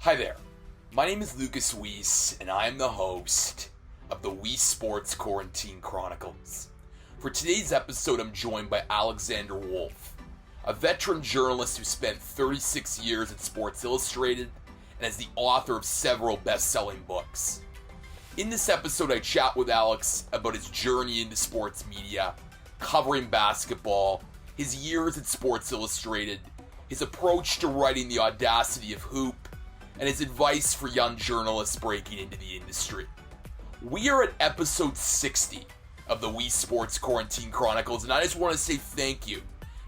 Hi there, my name is Lucas Weiss, and I am the host of the Weesesports Quarantine Chronicles. For today's episode, I'm joined by Alexander Wolff, a veteran journalist who spent 36 years at Sports Illustrated and is the author of several best-selling books. In this episode, I chat with Alex about his journey into sports media, covering basketball, his years at Sports Illustrated, his approach to writing the Audacity of Hoop, and his advice for young journalists breaking into the industry. We are at episode 60 of the Weesports Quarantine Chronicles, and I just want to say thank you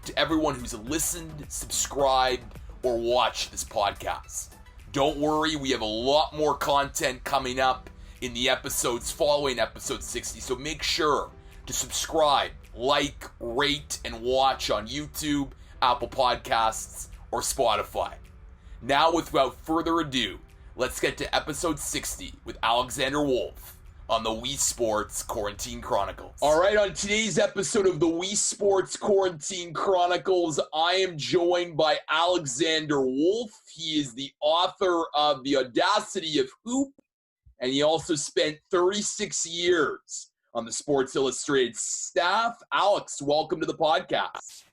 to everyone who's listened, subscribed, or watched this podcast. Don't worry, we have a lot more content coming up in the episodes following episode 60, so make sure to subscribe, like, rate, and watch on YouTube, Apple Podcasts, or Spotify. Now, without further ado, let's get to episode 60 with Alexander Wolff on the Weesports Quarantine Chronicles. All right, on today's episode of the Weesports Quarantine Chronicles, I am joined by Alexander Wolff. He is the author of The Audacity of Hoop, and he also spent 36 years on the Sports Illustrated staff. Alex, welcome to the podcast.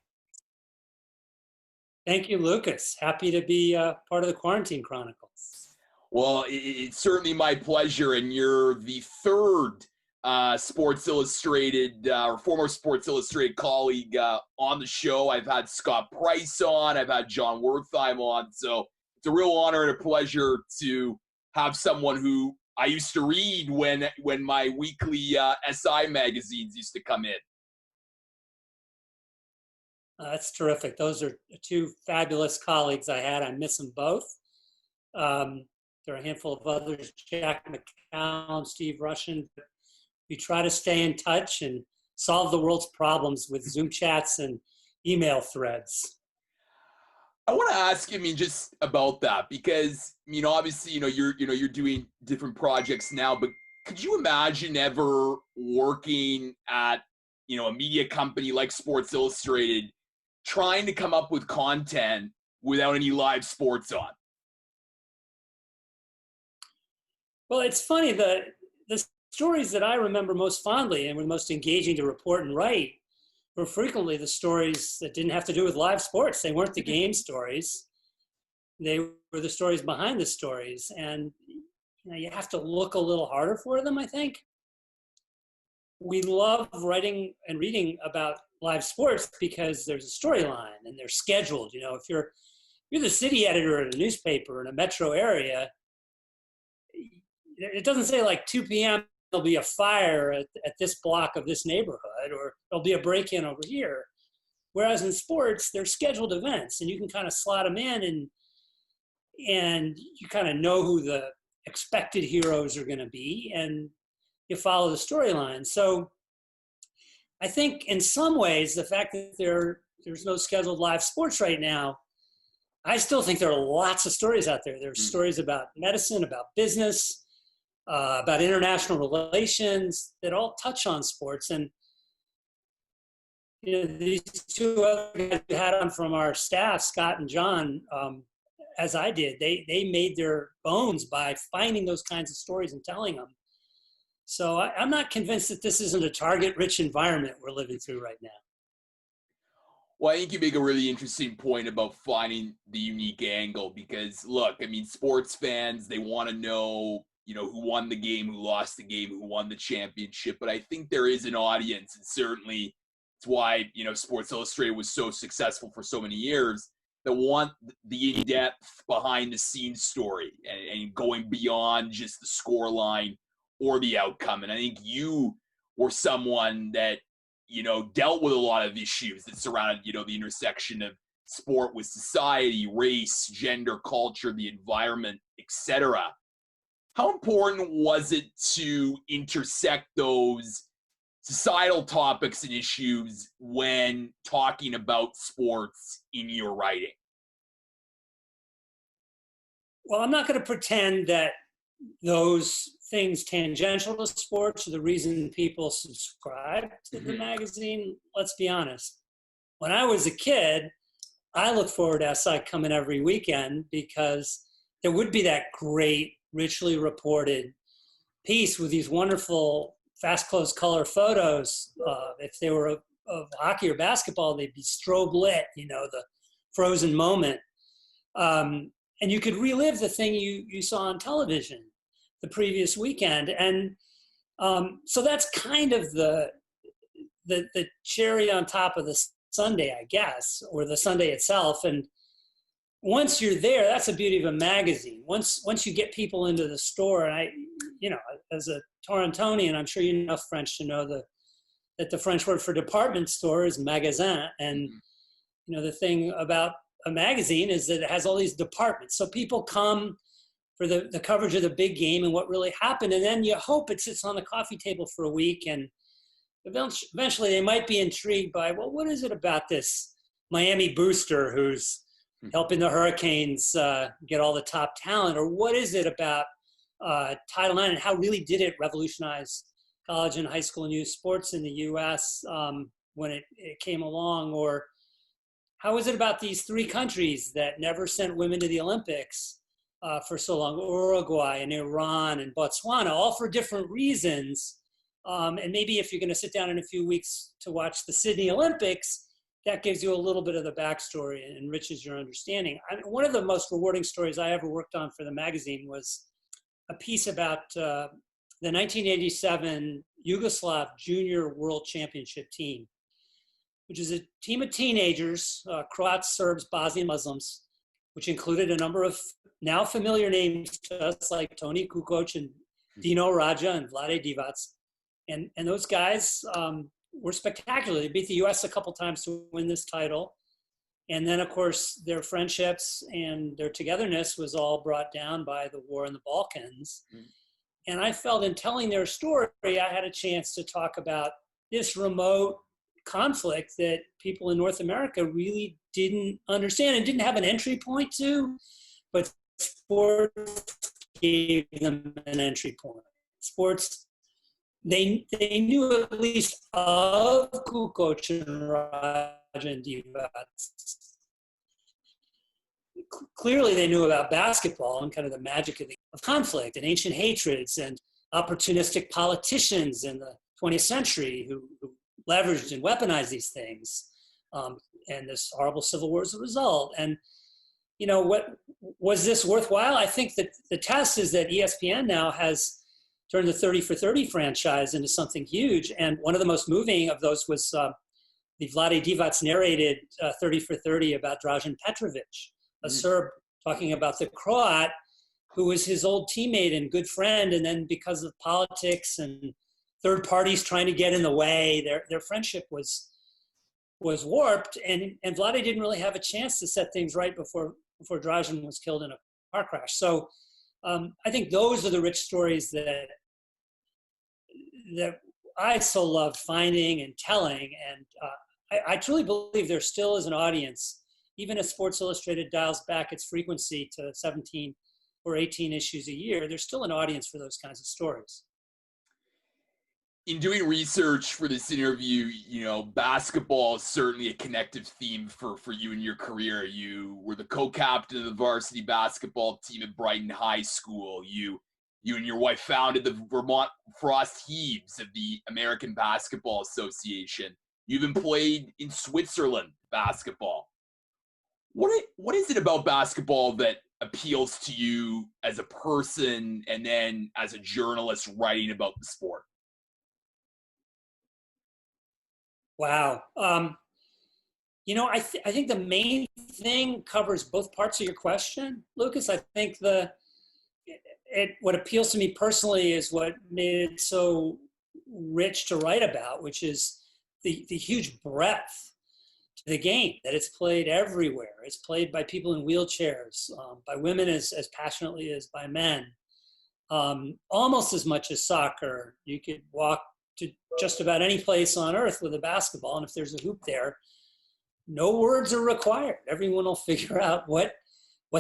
Thank you, Lucas. Happy to be part of the Quarantine Chronicles. Well, it's certainly my pleasure, and you're the third Sports Illustrated or former Sports Illustrated colleague on the show. I've had Scott Price on, I've had John Wertheim on, so it's a real honor and a pleasure to have someone who I used to read when my weekly SI magazines used to come in. That's terrific. Those are two fabulous colleagues I had. I miss them both. There are a handful of others, Jack McCown, Steve Rushin. We try to stay in touch and solve the world's problems with Zoom chats and email threads. I want to ask you, just about that, because, obviously, you're doing different projects now, but could you imagine ever working at, a media company like Sports Illustrated, trying to come up with content without any live sports on? Well, it's funny, the stories that I remember most fondly and were most engaging to report and write were frequently the stories that didn't have to do with live sports. They weren't the game stories. They were the stories behind the stories. And you have to look a little harder for them, I think. We love writing and reading about live sports because there's a storyline and they're scheduled. If you're the city editor at a newspaper in a metro area, it doesn't say like 2 p.m. there'll be a fire at this block of this neighborhood, or there'll be a break-in over here. Whereas in sports, they're scheduled events, and you can kind of slot them in, and you kind of know who the expected heroes are going to be, and you follow the storyline. So I think in some ways, the fact that there's no scheduled live sports right now, I still think there are lots of stories out there. There's stories about medicine, about business, about international relations that all touch on sports. And these two other guys we had on from our staff, Scott and John, as I did, they made their bones by finding those kinds of stories and telling them. So I'm not convinced that this isn't a target-rich environment we're living through right now. Well, I think you make a really interesting point about finding the unique angle because, look, sports fans, they want to know, who won the game, who lost the game, who won the championship. But I think there is an audience, and certainly it's why, Sports Illustrated was so successful for so many years, that want the in-depth, behind-the-scenes story and going beyond just the scoreline or the outcome. And I think you were someone that, dealt with a lot of issues that surrounded, the intersection of sport with society, race, gender, culture, the environment, etc. How important was it to intersect those societal topics and issues when talking about sports in your writing? Well, I'm not going to pretend that those things tangential to sports are the reason people subscribe to the magazine. Let's be honest. When I was a kid, I looked forward to SI coming every weekend because there would be that great, richly reported piece with these wonderful fast close color photos. If they were of hockey or basketball, they'd be strobe lit, the frozen moment. And you could relive the thing you saw on television the previous weekend. And so that's kind of the cherry on top of the sundae, I guess, or the sundae itself. And once you're there, that's the beauty of a magazine. Once you get people into the store, and as a Torontonian, I'm sure you know enough French to know that the French word for department store is magasin. And, the thing about a magazine is that it has all these departments. So people come for the coverage of the big game and what really happened. And then you hope it sits on the coffee table for a week. And eventually they might be intrigued by, well, what is it about this Miami booster who's helping the Hurricanes get all the top talent? Or what is it about Title IX and how really did it revolutionize college and high school and youth sports in the U.S. When it came along? Or how is it about these three countries that never sent women to the Olympics for so long? Uruguay and Iran and Botswana, all for different reasons. And maybe if you're going to sit down in a few weeks to watch the Sydney Olympics, that gives you a little bit of the backstory and enriches your understanding. One of the most rewarding stories I ever worked on for the magazine was a piece about the 1987 Yugoslav Junior World Championship team, which is a team of teenagers, Croats, Serbs, Bosnian Muslims, which included a number of now familiar names to us like Toni Kukoc and Dino Radja and Vlade Divac. And those guys were spectacular. They beat the U.S. a couple times to win this title. And then, of course, their friendships and their togetherness was all brought down by the war in the Balkans. And I felt in telling their story, I had a chance to talk about this remote conflict that people in North America really didn't understand and didn't have an entry point to, but sports gave them an entry point. Sports, they knew at least of Kukoc and Radja and Divac. Clearly they knew about basketball and kind of the magic of conflict and ancient hatreds and opportunistic politicians in the 20th century who leveraged and weaponized these things, and this horrible civil war as a result. And, what was this worthwhile? I think that the test is that ESPN now has turned the 30 for 30 franchise into something huge. And one of the most moving of those was the Vlade Divac narrated 30 for 30 about Dražen Petrovic, a Serb, talking about the Croat who was his old teammate and good friend. And then because of politics and third parties trying to get in the way, their friendship was warped. And Vlade didn't really have a chance to set things right before Dražen was killed in a car crash. So I think those are the rich stories that I so loved finding and telling. And I truly believe there still is an audience, even as Sports Illustrated dials back its frequency to 17 or 18 issues a year, there's still an audience for those kinds of stories. In doing research for this interview, basketball is certainly a connective theme for you in your career. You were the co-captain of the varsity basketball team at Brighton High School. You and your wife founded the Vermont Frost Heaves of the American Basketball Association. You even played in Switzerland basketball. What is it about basketball that appeals to you as a person and then as a journalist writing about the sport? Wow. I think the main thing covers both parts of your question, Lucas. I think what appeals to me personally is what made it so rich to write about, which is the huge breadth to the game, that it's played everywhere. It's played by people in wheelchairs, by women as passionately as by men, almost as much as soccer. You could walk to just about any place on earth with a basketball, and if there's a hoop there, no words are required. Everyone will figure out what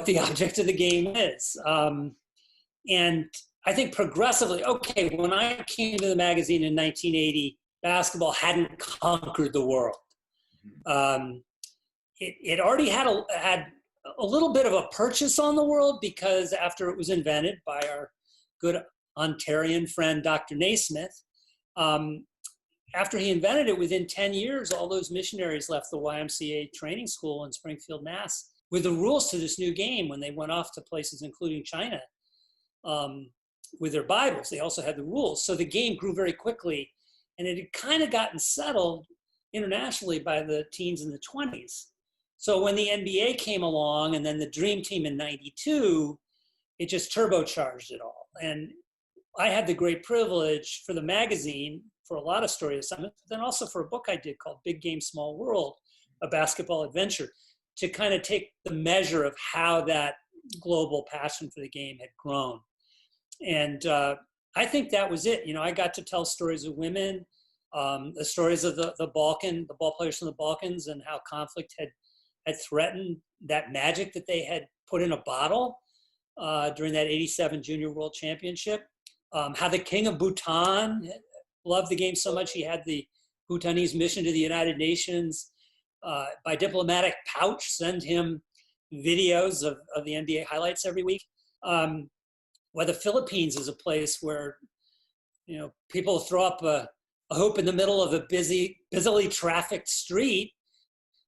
the object of the game is. And I think progressively, when I came to the magazine in 1980, basketball hadn't conquered the world. It already had a little bit of a purchase on the world, because after it was invented by our good Ontarian friend, Dr. Naismith, after he invented it, within 10 years, all those missionaries left the YMCA training school in Springfield, Mass, with the rules to this new game when they went off to places including China with their Bibles. They also had the rules. So the game grew very quickly, and it had kind of gotten settled internationally by the teens and the 20s. So when the NBA came along and then the Dream Team in 92, it just turbocharged it all. And I had the great privilege for the magazine, for a lot of story assignments, but then also for a book I did called Big Game, Small World, a basketball adventure, to kind of take the measure of how that global passion for the game had grown. And I think that was it. I got to tell stories of women, the stories of the ball players from the Balkans, and how conflict had threatened that magic that they had put in a bottle during that 87 Junior World Championship. How the King of Bhutan loved the game so much he had the Bhutanese mission to the United Nations by diplomatic pouch send him videos of the NBA highlights every week. Why the Philippines is a place where people throw up a hoop in the middle of a busily trafficked street,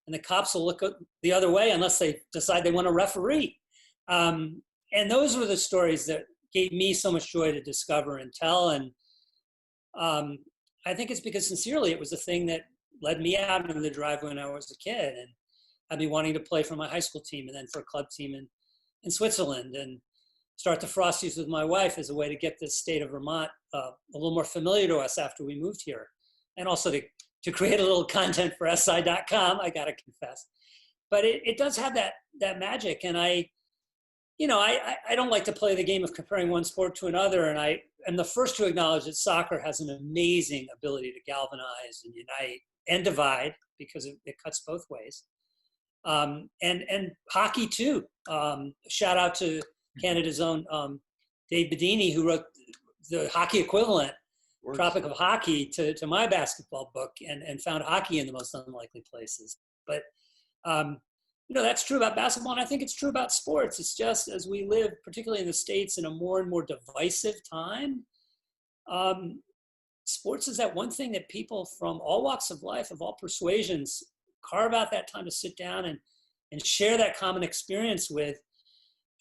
and the cops will look the other way unless they decide they want to referee. And those were the stories that gave me so much joy to discover and tell. And I think it's because, sincerely, it was the thing that led me out into the drive when I was a kid, and I'd be wanting to play for my high school team and then for a club team in Switzerland, and start the Frosties with my wife as a way to get the state of Vermont a little more familiar to us after we moved here, and also to create a little content for SI.com, I gotta confess. But it does have that magic, and I don't like to play the game of comparing one sport to another, and I am the first to acknowledge that soccer has an amazing ability to galvanize and unite and divide, because it cuts both ways. And hockey too. Shout out to Canada's own Dave Bedini, who wrote the hockey equivalent, Tropic of Hockey, to my basketball book, and found hockey in the most unlikely places. But that's true about basketball, and I think it's true about sports. It's just, as we live, particularly in the States, in a more and more divisive time, sports is that one thing that people from all walks of life, of all persuasions, carve out that time to sit down and share that common experience with,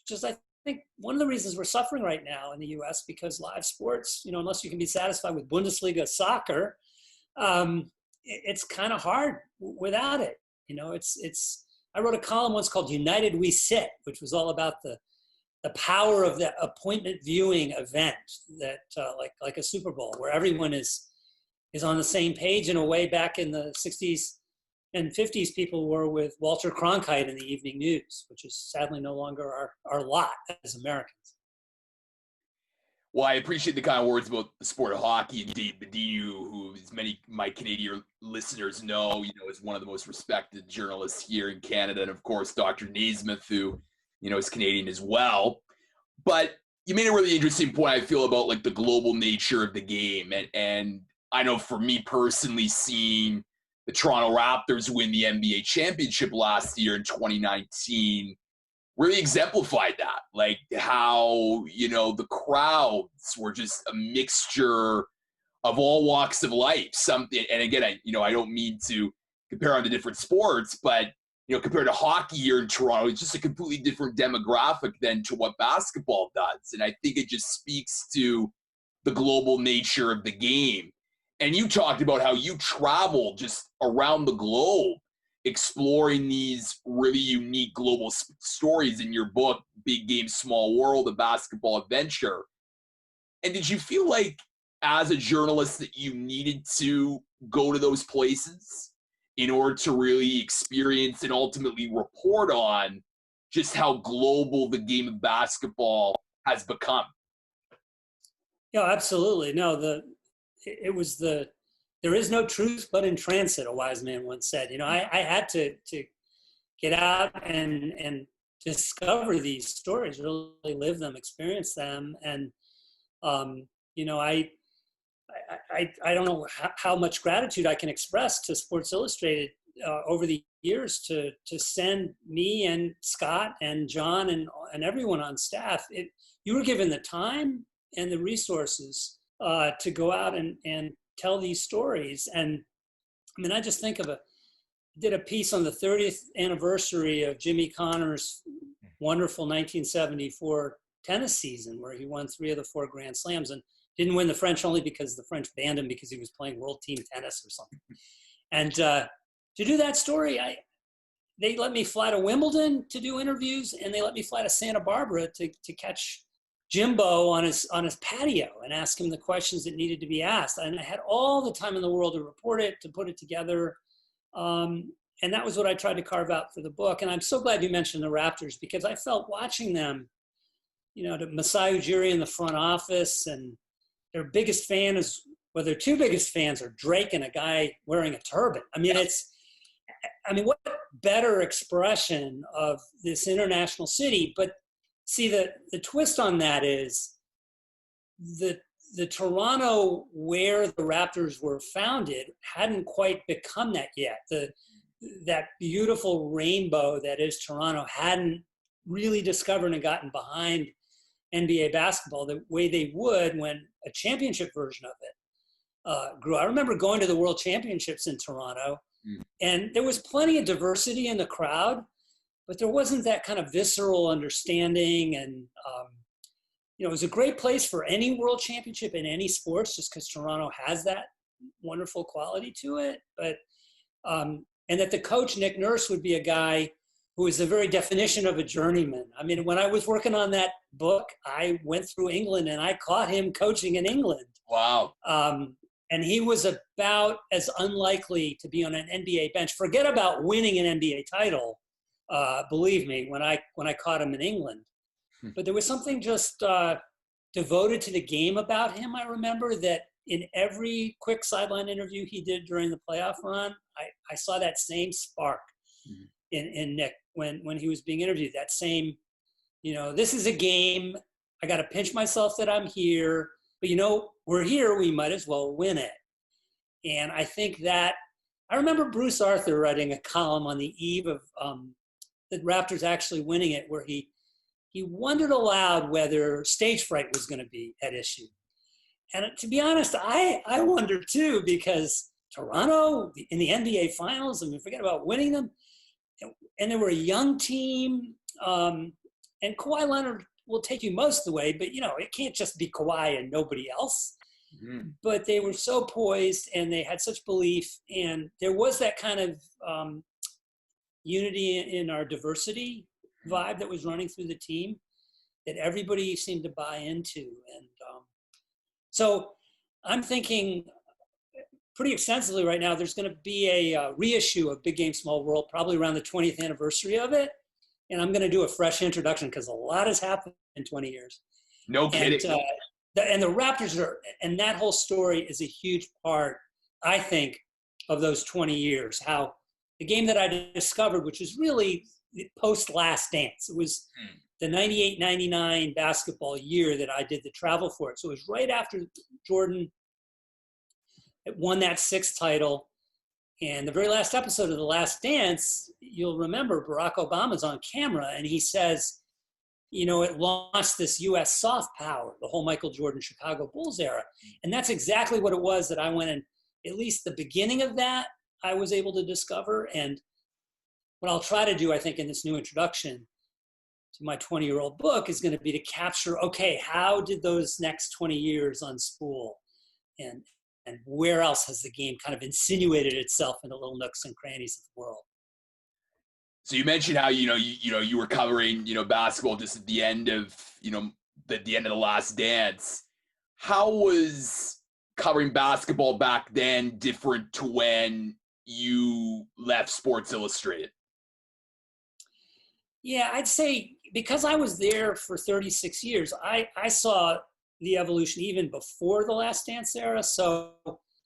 which is, I think, one of the reasons we're suffering right now in the US, because live sports, unless you can be satisfied with Bundesliga soccer, it's kind of hard without it. I wrote a column once called United We Sit, which was all about the power of the appointment viewing event that like a Super Bowl, where everyone is on the same page, in a way back in the 60s and 50s people were with Walter Cronkite in the evening news, which is sadly no longer our lot as Americans. Well, I appreciate the kind of words about the sport of hockey, and Dave Bedini, who, as many of my Canadian listeners know, is one of the most respected journalists here in Canada, and of course, Dr. Naismith, who, is Canadian as well. But you made a really interesting point, I feel, about like the global nature of the game, and I know for me personally, seeing the Toronto Raptors win the NBA championship last year in 2019 really exemplified that. Like how, the crowds were just a mixture of all walks of life. Something, and again, I don't mean to compare on the different sports, but, compared to hockey here in Toronto, it's just a completely different demographic than to what basketball does. And I think it just speaks to the global nature of the game. And you talked about how you travel just around the globe, exploring these really unique global stories in your book, Big Game, Small World, a basketball adventure. And did you feel like, as a journalist, that you needed to go to those places in order to really experience and ultimately report on just how global the game of basketball has become? Yeah, absolutely. No, there is no truth but in transit, a wise man once said. I had to get out and discover these stories, really live them, experience them. And, I don't know how much gratitude I can express to Sports Illustrated over the years to send me and Scott and John and everyone on staff. You were given the time and the resources to go out and tell these stories. And I mean, I just think of did a piece on the 30th anniversary of Jimmy Connor's wonderful 1974 tennis season, where he won 3 of the 4 Grand Slams and didn't win the French only because the French banned him because he was playing world team tennis or something. And to do that story, they let me fly to Wimbledon to do interviews, and they let me fly to Santa Barbara to catch Jimbo on his patio and ask him the questions that needed to be asked. And I had all the time in the world to report it, to put it together. And that was what I tried to carve out for the book. And I'm so glad you mentioned the Raptors, because I felt watching them, to Masai Ujiri in the front office, and their biggest fan is, well, their 2 biggest fans are Drake and a guy wearing a turban. I mean, what better expression of this international city? But see, the twist on that is the Toronto where the Raptors were founded hadn't quite become that yet. That beautiful rainbow that is Toronto hadn't really discovered and gotten behind NBA basketball the way they would when a championship version of it grew. I remember going to the World Championships in Toronto, and there was plenty of diversity in the crowd, but there wasn't that kind of visceral understanding. And it was a great place for any World Championship in any sports, just because Toronto has that wonderful quality to it. But and that the coach, Nick Nurse, would be a guy who is the very definition of a journeyman. I mean, when I was working on that book, I went through England and I caught him coaching in England. Wow. And he was about as unlikely to be on an NBA bench. Forget about winning an NBA title, believe me, when I caught him in England. But there was something just devoted to the game about him. I remember that in every quick sideline interview he did during the playoff run, I saw that same spark in Nick when he was being interviewed. That same, this is a game. I got to pinch myself that I'm here. But, we're here. We might as well win it. And I think that I remember Bruce Arthur writing a column on the eve of the Raptors actually winning it, where he wondered aloud whether stage fright was going to be at issue. And to be honest, I wondered too, because Toronto in the NBA Finals, I mean, forget about winning them. And they were a young team. And Kawhi Leonard will take you most of the way, but, it can't just be Kawhi and nobody else. Mm-hmm. But they were so poised and they had such belief. And there was that kind of unity in our diversity vibe that was running through the team that everybody seemed to buy into. And so I'm thinking pretty extensively right now, there's going to be a reissue of Big Game Small World, probably around the 20th anniversary of it. And I'm going to do a fresh introduction because a lot has happened in 20 years. No kidding. And the Raptors and that whole story is a huge part, I think, of those 20 years. How the game that I discovered, which was really post Last Dance, it was the 98-99 basketball year that I did the travel for it. So it was right after Jordan won that 6th title. And the very last episode of The Last Dance, you'll remember Barack Obama's on camera and he says, it launched this U.S. soft power, the whole Michael Jordan Chicago Bulls era. And that's exactly what it was that I went in, at least the beginning of that, I was able to discover. And what I'll try to do, I think, in this new introduction to my 20-year-old book is going to be to capture, okay, how did those next 20 years unspool? And where else has the game kind of insinuated itself into little nooks and crannies of the world? So you mentioned how you were covering basketball just at the end of the end of The Last Dance. How was covering basketball back then different to when you left Sports Illustrated? Yeah, I'd say because I was there for 36 years, I saw the evolution even before the Last Dance era. So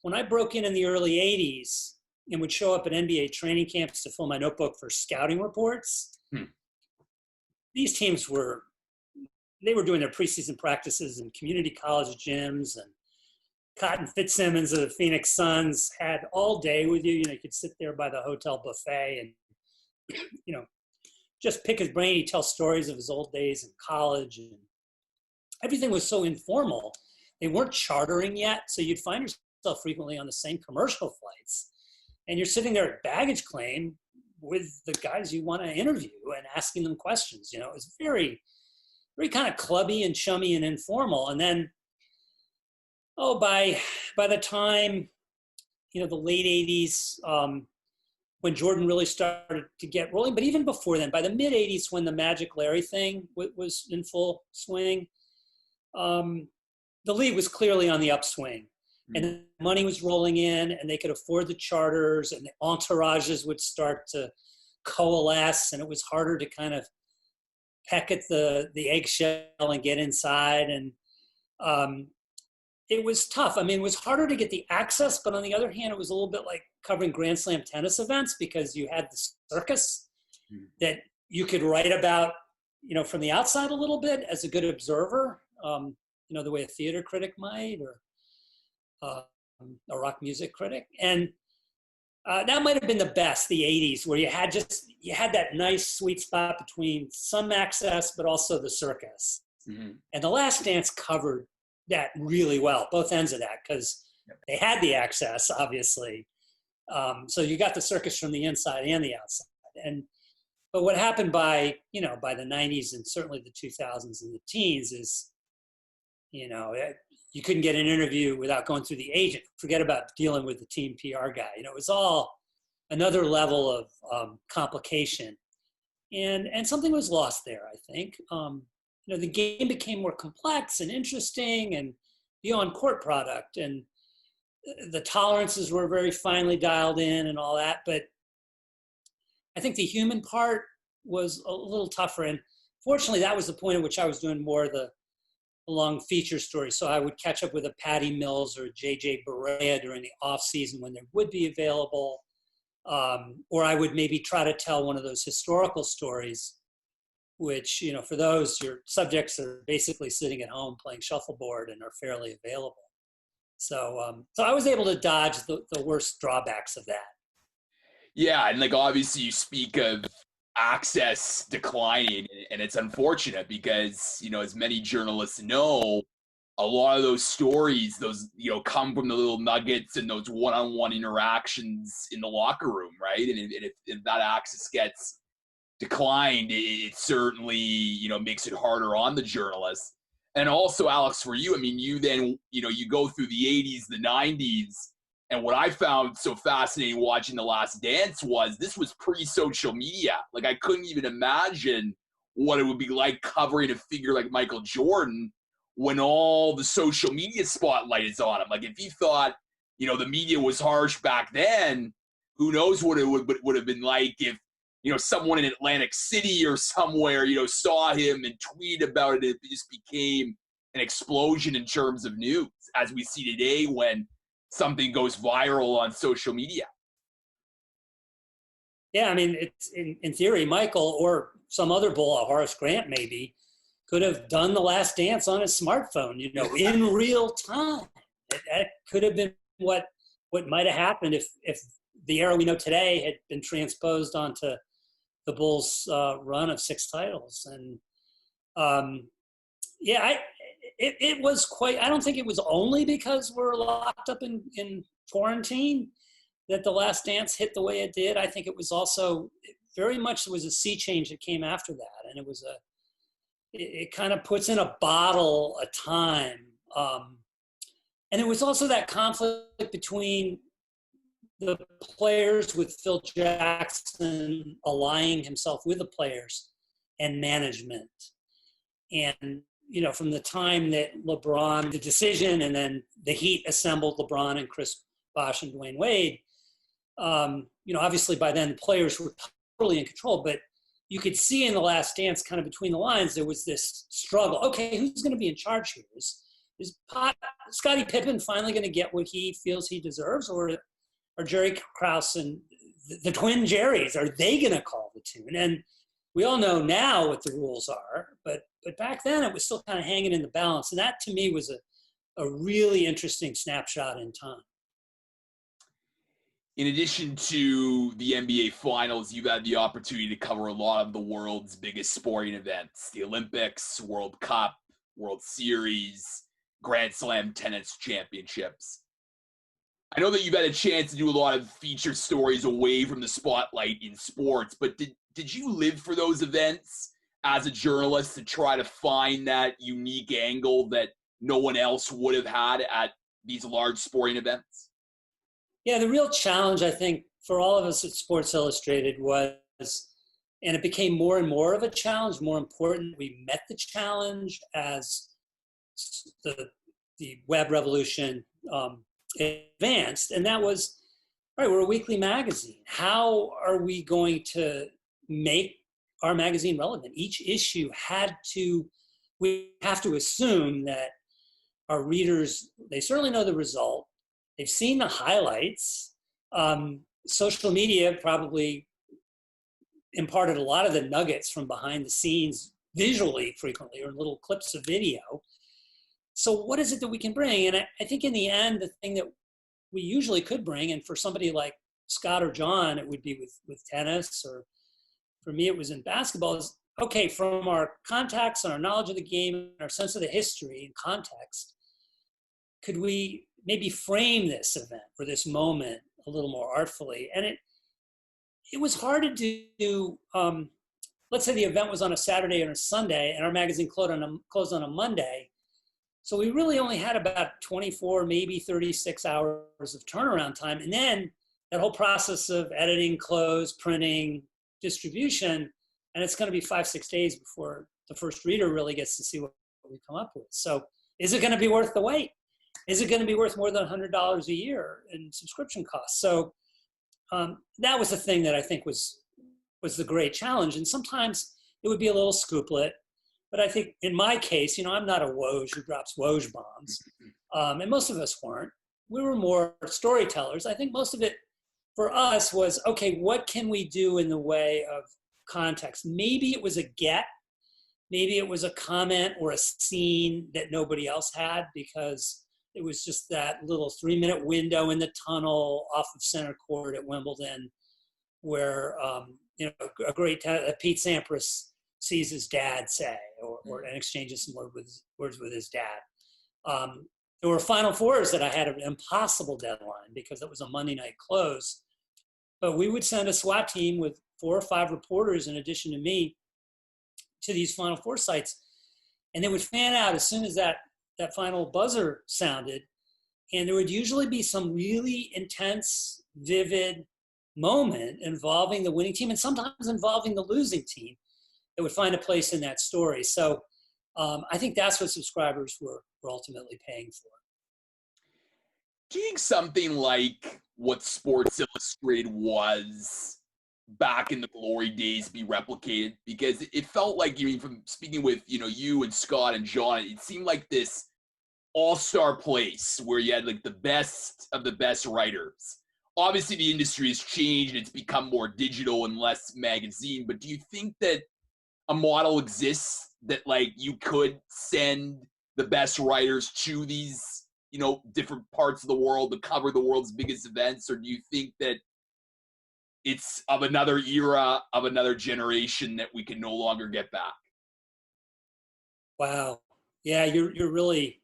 when I broke in the early 80s and would show up at NBA training camps to fill my notebook for scouting reports, these teams were doing their preseason practices in community college gyms and Cotton Fitzsimmons of the Phoenix Suns had all day with you. You could sit there by the hotel buffet and, just pick his brain. He'd tell stories of his old days in college, and everything was so informal. They weren't chartering yet, so you'd find yourself frequently on the same commercial flights, and you're sitting there at baggage claim with the guys you want to interview and asking them questions. It was very, very kind of clubby and chummy and informal. And then, by the time, the late 80s, when Jordan really started to get rolling, but even before then, by the mid 80s, when the Magic Larry thing was in full swing, the league was clearly on the upswing, and the money was rolling in, and they could afford the charters, and the entourages would start to coalesce, and it was harder to kind of peck at the eggshell and get inside. And it was tough. I mean, it was harder to get the access, but on the other hand, it was a little bit like covering Grand Slam tennis events, because you had the circus that you could write about, from the outside a little bit as a good observer, the way a theater critic might, or a rock music critic. And that might have been the best, the 80s, where you had that nice sweet spot between some access, but also the circus. Mm-hmm. And The Last Dance covered that really well, both ends of that, because they had the access, obviously. So you got the circus from the inside and the outside. But what happened by the 90s and certainly the 2000s and the teens is, you couldn't get an interview without going through the agent. Forget about dealing with the team PR guy. It was all another level of complication. And something was lost there, I think. The game became more complex and interesting, and the on-court product, and the tolerances were very finely dialed in and all that. But I think the human part was a little tougher. And fortunately, that was the point at which I was doing more of the long feature stories. So I would catch up with a Patty Mills or a JJ Barea during the off season when they would be available. Or I would maybe try to tell one of those historical stories, which, for those, your subjects are basically sitting at home playing shuffleboard and are fairly available. So I was able to dodge the worst drawbacks of that. Yeah, and obviously you speak of access declining, and it's unfortunate because, as many journalists know, a lot of those stories, come from the little nuggets and those one-on-one interactions in the locker room, right? And if that access gets declined, it certainly, makes it harder on the journalists. And also, Alex, for you, I mean, you then, you go through the 80s, the 90s, and what I found so fascinating watching The Last Dance was this was pre-social media. I couldn't even imagine what it would be like covering a figure like Michael Jordan when all the social media spotlight is on him. If you thought, the media was harsh back then, who knows what it would have been like if, someone in Atlantic City or somewhere, saw him and tweeted about it. It just became an explosion in terms of news, as we see today when something goes viral on social media. Yeah, I mean, it's in theory, Michael or some other bull, Horace Grant maybe, could have done The Last Dance on his smartphone, in real time. That could have been what might have happened if the era we know today had been transposed onto the Bulls' run of 6 titles. And it was quite, I don't think it was only because we're locked up in quarantine that The Last Dance hit the way it did. I think it was also very much, there was a sea change that came after that. And it kind of puts in a bottle a time. And it was also that conflict between the players, with Phil Jackson allying himself with the players, and management. And, from the time that LeBron, the decision, and then the Heat assembled LeBron and Chris Bosh and Dwayne Wade, obviously by then the players were totally in control, but you could see in The Last Dance, kind of between the lines, there was this struggle. Okay, who's going to be in charge here? Is Scottie Pippen finally going to get what he feels he deserves, or Jerry Krause and the twin Jerrys, are they going to call the tune? And we all know now what the rules are, but back then it was still kind of hanging in the balance. And that to me was a really interesting snapshot in time. In addition to the NBA Finals, you've had the opportunity to cover a lot of the world's biggest sporting events: the Olympics, World Cup, World Series, Grand Slam tennis championships. I know that you've had a chance to do a lot of feature stories away from the spotlight in sports, but did you live for those events as a journalist to try to find that unique angle that no one else would have had at these large sporting events? Yeah, the real challenge, I think, for all of us at Sports Illustrated was, and it became more and more of a challenge, more important, we met the challenge as the web revolution advanced, and that was, all right, we're a weekly magazine. How are we going to make our magazine relevant? Each issue we have to assume that our readers, they certainly know the result. They've seen the highlights. Social media probably imparted a lot of the nuggets from behind the scenes visually frequently, or little clips of video. So what is it that we can bring? And I think in the end, the thing that we usually could bring, and for somebody like Scott or John, it would be with tennis, or for me, it was in basketball, is, okay, from our contacts and our knowledge of the game and our sense of the history and context, could we maybe frame this event or this moment a little more artfully? And it was hard to do. Let's say the event was on a Saturday or a Sunday, and our magazine closed on a Monday. So we really only had about 24, maybe 36 hours of turnaround time. And then that whole process of editing, close, printing, distribution, and it's going to be 5-6 days before the first reader really gets to see what we come up with. So is it going to be worth the wait? Is it going to be worth more than $100 a year in subscription costs? So that was the thing that I think was the great challenge. And sometimes it would be a little scooplet. But I think in my case, I'm not a Woj who drops Woj bombs. And most of us weren't. We were more storytellers. I think most of it for us was, okay, what can we do in the way of context? Maybe it was a get. Maybe it was a comment or a scene that nobody else had, because it was just that little 3-minute window in the tunnel off of center court at Wimbledon where, a great Pete Sampras sees his dad say, or and exchanges some words with his dad. There were Final Fours that I had an impossible deadline because it was a Monday night close. But we would send a SWAT team with 4 or 5 reporters in addition to me to these Final Four sites. And they would fan out as soon as that final buzzer sounded. And there would usually be some really intense, vivid moment involving the winning team and sometimes involving the losing team that would find a place in that story. So I think that's what subscribers were ultimately paying for. Do you think something like what Sports Illustrated was back in the glory days be replicated? Because it felt like, from speaking with, you and Scott and John, it seemed like this all-star place where you had like the best of the best writers. Obviously the industry has changed and it's become more digital and less magazine, but do you think that a model exists that like you could send the best writers to these, different parts of the world to cover the world's biggest events? Or do you think that it's of another era, of another generation that we can no longer get back? Wow. Yeah, you're really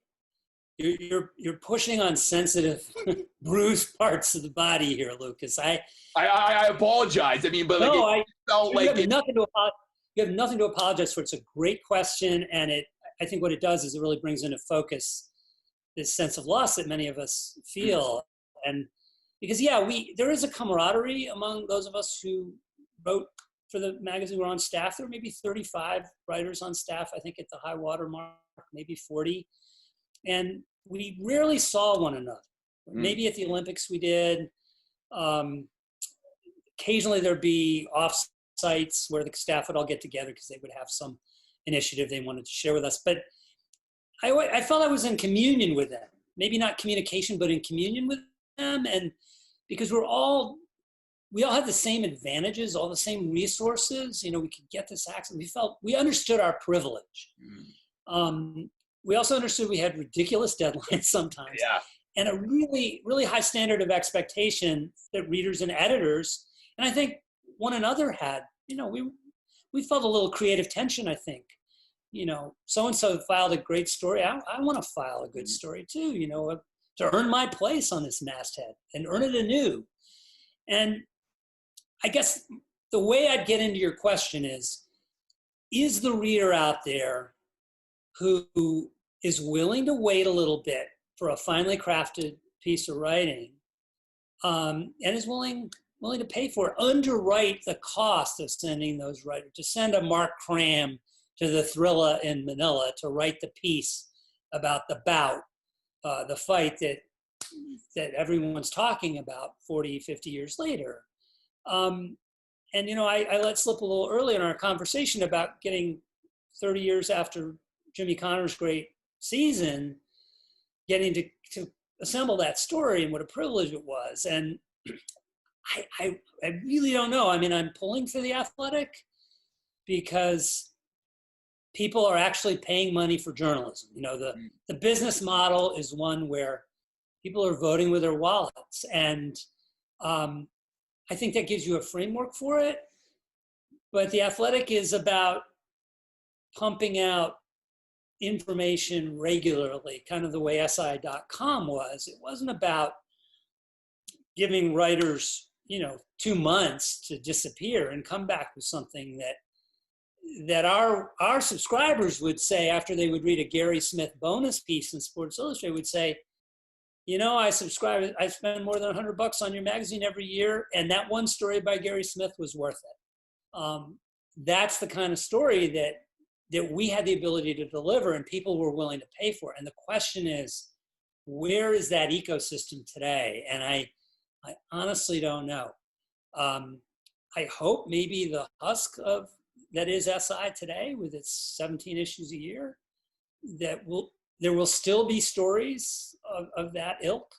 you're pushing on sensitive, bruised parts of the body here, Lucas. I apologize. But no, it felt like you have nothing to apologize for. It's a great question, and I think what it does is it really brings into focus this sense of loss that many of us feel. And because, there is a camaraderie among those of us who wrote for the magazine. We're on staff. There were maybe 35 writers on staff, I think at the high water mark, maybe 40. And we rarely saw one another. Maybe at the Olympics we did. Occasionally there'd be off-sites where the staff would all get together because they would have some initiative they wanted to share with us. But I felt I was in communion with them. Maybe not communication, but in communion with them. And because we all had the same advantages, all the same resources. We could get this access. We understood our privilege. we also understood we had ridiculous deadlines sometimes, Yeah. and a really, really high standard of expectation that readers and editors, and I think one another had. We felt a little creative tension, I think. So-and-so filed a great story. I want to file a good story too, to earn my place on this masthead and earn it anew. And I guess the way I'd get into your question is the reader out there who is willing to wait a little bit for a finely crafted piece of writing, and is willing to pay for it, underwrite the cost of sending those writers, to send a Mark Cram to the Thrilla in Manila to write the piece about the bout, the fight that everyone's talking about 40, 50 years later. And, I let slip a little early in our conversation about getting 30 years after Jimmy Connor's great season, getting to assemble that story, and what a privilege it was. And I really don't know. I mean, I'm pulling for The Athletic because people are actually paying money for journalism. The business model is one where people are voting with their wallets. And I think that gives you a framework for it. But The Athletic is about pumping out information regularly, kind of the way SI.com was. It wasn't about giving writers, 2 months to disappear and come back with something that our subscribers would say after they would read a Gary Smith bonus piece in Sports Illustrated, would say, I spend more than $100 on your magazine every year, and that one story by Gary Smith was worth it. That's the kind of story that we had the ability to deliver, and people were willing to pay for it. And the question is, where is that ecosystem today? And I honestly don't know. I hope maybe the husk of that is SI today, with its 17 issues a year, there will still be stories of that ilk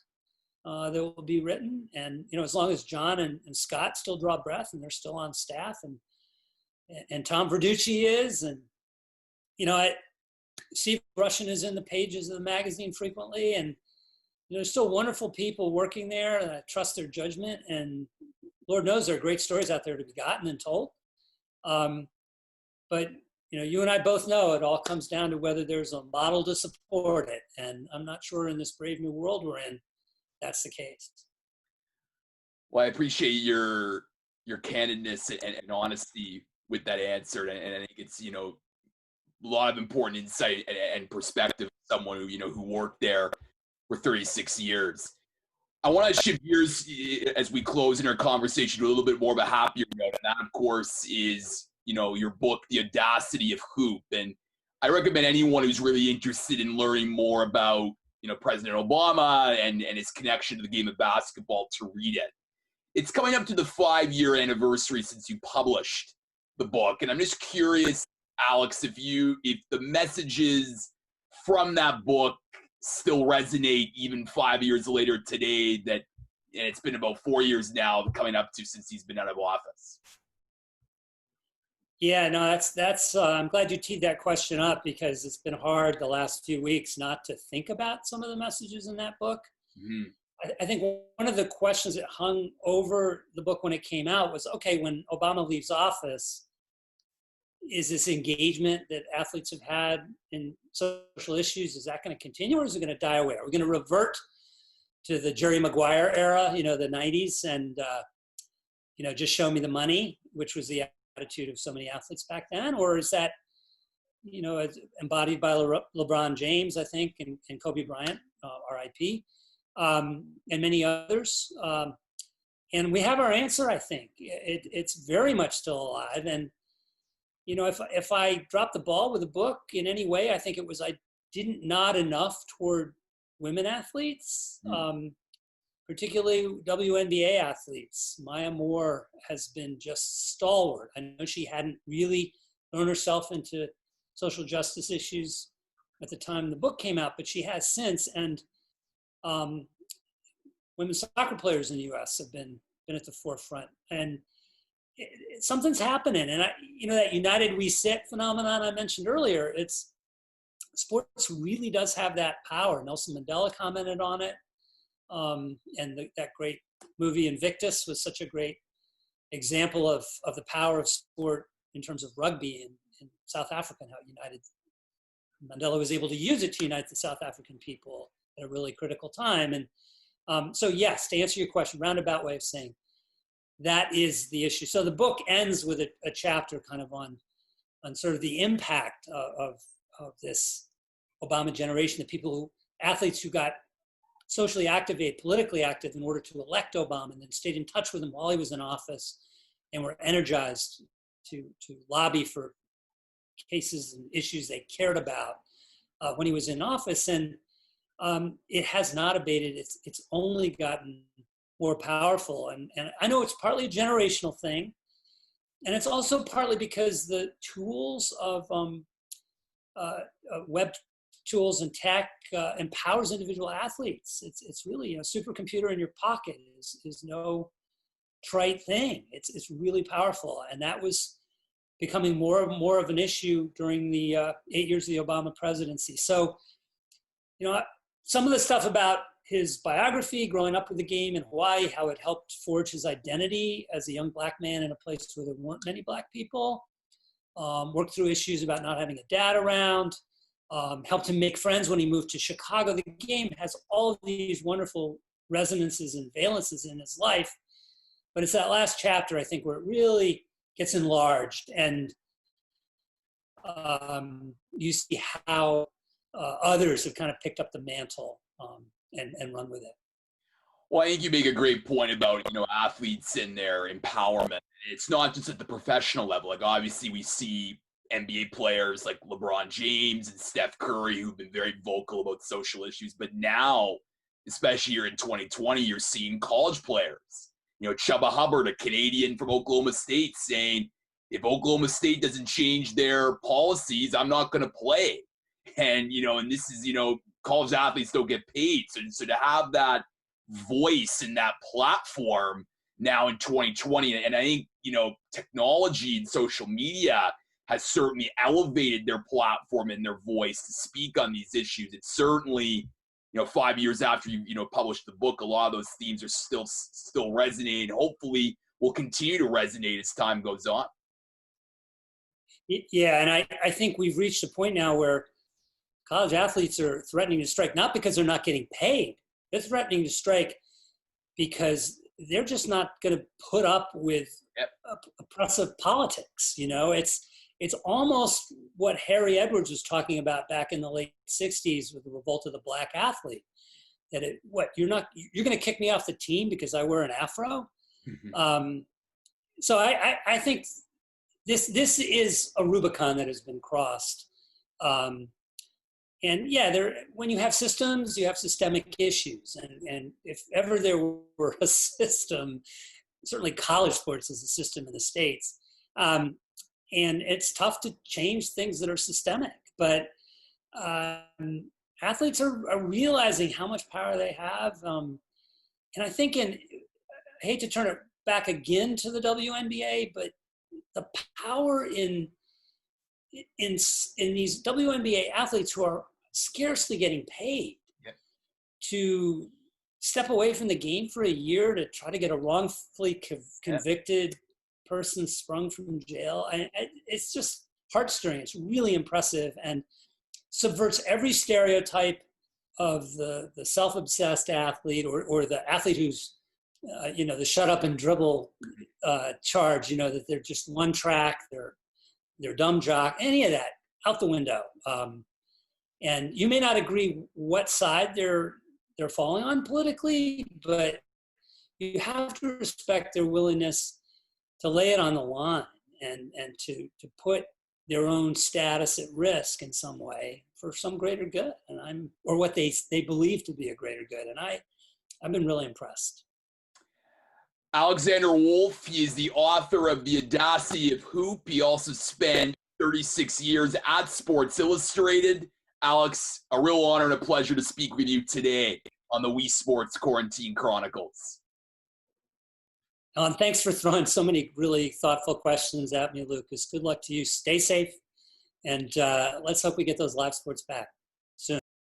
that will be written. And, as long as John and Scott still draw breath and they're still on staff, and Tom Verducci is, and, Steve Russian is in the pages of the magazine frequently, and there's still wonderful people working there, and I trust their judgment, and Lord knows there are great stories out there to be gotten and told. But, you and I both know it all comes down to whether there's a model to support it. And I'm not sure in this brave new world we're in, that's the case. Well, I appreciate your candidness and honesty with that answer. And I think it's, a lot of important insight and perspective of someone who worked there for 36 years. I want to shift gears as we close in our conversation to a little bit more of a happier note. And that, of course, is, your book, The Audacity of Hoop. And I recommend anyone who's really interested in learning more about, President Obama and his connection to the game of basketball to read it. It's coming up to the 5-year anniversary since you published the book. And I'm just curious, Alex, if the messages from that book still resonate even 5 years later today, and it's been about 4 years now coming up to since he's been out of office. Yeah, no, that's I'm glad you teed that question up, because it's been hard the last few weeks not to think about some of the messages in that book. Mm-hmm. I think one of the questions that hung over the book when it came out was, okay, when Obama leaves office, is this engagement that athletes have had in social issues, is that going to continue, or is it going to die away? Are we going to revert to the Jerry Maguire era, the 90s, and, just show me the money, which was the attitude of so many athletes back then? Or is that, embodied by LeBron James, I think, and Kobe Bryant, RIP, and many others. And we have our answer, I think. It's very much still alive. And, if I dropped the ball with the book in any way, I think it was I didn't nod enough toward women athletes, particularly WNBA athletes. Maya Moore has been just stalwart. I know she hadn't really thrown herself into social justice issues at the time the book came out, but she has since. And women's soccer players in the U.S. have been at the forefront. And something's happening. And that United We Sit phenomenon I mentioned earlier, it's sports really does have that power. Nelson Mandela commented on it. And that great movie Invictus was such a great example of the power of sport in terms of rugby in South Africa, and how Mandela was able to use it to unite the South African people at a really critical time. And so yes, to answer your question, roundabout way of saying, that is the issue. So the book ends with a chapter kind of on sort of the impact of this Obama generation, the people athletes who got socially activated, politically active in order to elect Obama, and then stayed in touch with him while he was in office and were energized to lobby for cases and issues they cared about when he was in office. And it has not abated. It's only gotten more powerful. And I know it's partly a generational thing. And it's also partly because the tools of web tools and tech empowers individual athletes. It's really, a supercomputer in your pocket is no trite thing. It's really powerful. And that was becoming more and more of an issue during the 8 years of the Obama presidency. So, some of the stuff about his biography, growing up with the game in Hawaii, how it helped forge his identity as a young Black man in a place where there weren't many Black people, worked through issues about not having a dad around, helped him make friends when he moved to Chicago. The game has all of these wonderful resonances and valences in his life, but it's that last chapter, I think, where it really gets enlarged, and you see how others have kind of picked up the mantle and run with it. Well, I think you make a great point about, athletes and their empowerment. It's not just at the professional level. Like, obviously, we see NBA players like LeBron James and Steph Curry who've been very vocal about social issues. But now, especially here in 2020, you're seeing college players. Chuba Hubbard, a Canadian from Oklahoma State, saying, if Oklahoma State doesn't change their policies, I'm not going to play. And, and this is, college athletes don't get paid. So to have that voice and that platform now in 2020, and I think, technology and social media has certainly elevated their platform and their voice to speak on these issues. It's certainly, 5 years after you, published the book, a lot of those themes are still resonating. Hopefully will continue to resonate as time goes on. Yeah, and I think we've reached a point now where college athletes are threatening to strike, not because they're not getting paid. They're threatening to strike because they're just not going to put up with oppressive politics. It's almost what Harry Edwards was talking about back in the late 60s with the revolt of the Black athlete. That you're going to kick me off the team because I wear an afro? Mm-hmm. So I think this is a Rubicon that has been crossed. And yeah, when you have systems, you have systemic issues. And if ever there were a system, certainly college sports is a system in the States. And it's tough to change things that are systemic. But athletes are realizing how much power they have. And I think I hate to turn it back again to the WNBA, but the power in these WNBA athletes who are scarcely getting paid to step away from the game for a year to try to get a wrongfully convicted person sprung from jail. It's just heart-stirring. It's really impressive and subverts every stereotype of the self-obsessed athlete or the athlete who's the shut up and dribble charge, that they're just one track, they're dumb jock, any of that out the window. And you may not agree what side they're falling on politically, but you have to respect their willingness to lay it on the line and to put their own status at risk in some way for some greater good, or what they believe to be a greater good. And I've been really impressed. Alexander Wolff, he is the author of The Audacity of Hoop. He also spent 36 years at Sports Illustrated. Alex, a real honor and a pleasure to speak with you today on the Weesesports Quarantine Chronicles. Thanks for throwing so many really thoughtful questions at me, Lucas. Good luck to you. Stay safe And let's hope we get those live sports back.